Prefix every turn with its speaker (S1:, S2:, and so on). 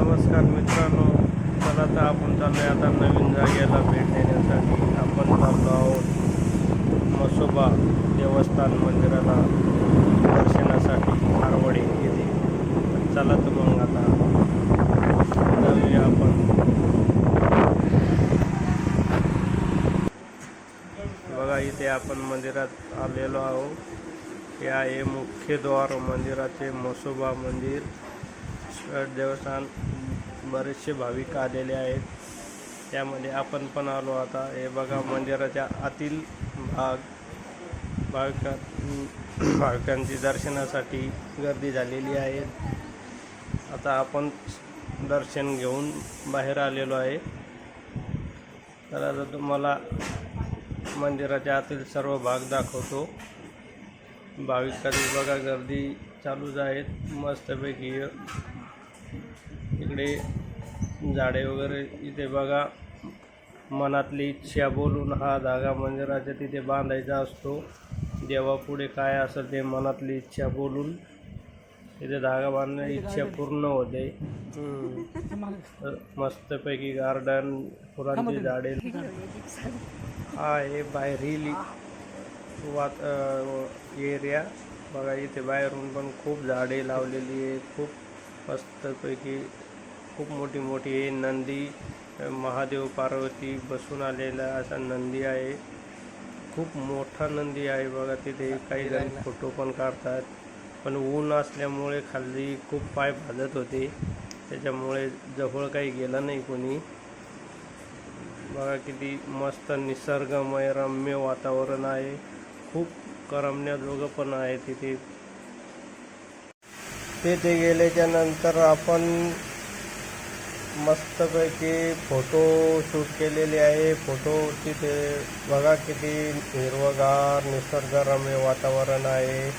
S1: नमस्कार मित्रांनो, चला तर आपण चाललो आहे आता नवीन जागेला भेट देण्यासाठी. आपण चाललो आहोत म्हसोबा देवस्थान मंदिराला दर्शनासाठी आरवडे येथे. चला तर मग आता जाऊया आपण. बघा इथे आपण मंदिरात आलेलो आहोत. हे आहे मुख्य द्वार मंदिराचे, म्हसोबा मंदिर देवस्थान. बरेचसे भाविक आलेले आहेत, त्यामध्ये आपण पण आलो आता. हे बघा मंदिराच्या आतील भाग. भाविकांची दर्शनासाठी गर्दी झालेली आहे. आता आपण दर्शन घेऊन बाहेर आलेलो आहे. तर आता तुम्हाला मंदिराच्या आतील सर्व भाग दाखवतो. भाविकांची बघा गर्दी चालूच आहेत मस्तपैकी. इकडे झाडे वगैरे. इथे बघा मनातली इच्छा बोलून हा धागा मंदिराच्या तिथे बांधायचा असतो. देवापुढे काय असेल ते मनातली इच्छा बोलून इथे धागा बांधण्याची इच्छा पूर्ण होते. मस्तपैकी गार्डन, फुलांची झाडे. हा आहे बाहेरील एरिया. बघा इथे बाहेरून पण खूप झाडे लावलेली आहे. खूप मस्तपैकी खूप मोठी मोठी आहे. नंदी, महादेव पार्वती बसून आलेला असा नंदी आहे. खूप मोठा नंदी आहे. बघा तिथे काही जण फोटो पण काढतात, पण ऊन असल्यामुळे खाली खूप पाय भाजत होते, त्याच्यामुळे जवळ काही गेलं नाही कोणी. बघा किती मस्त निसर्गमय रम्य वातावरण आहे. खूप करमण्याजोगं पण आहे तिथे. तिथे गेल्याच्या नंतर आपण मस्तपैकी फोटो शूट केलेले आहे. फोटो तिथे बघा किती हिरवगार निसर्गरम्य वातावरण आहे.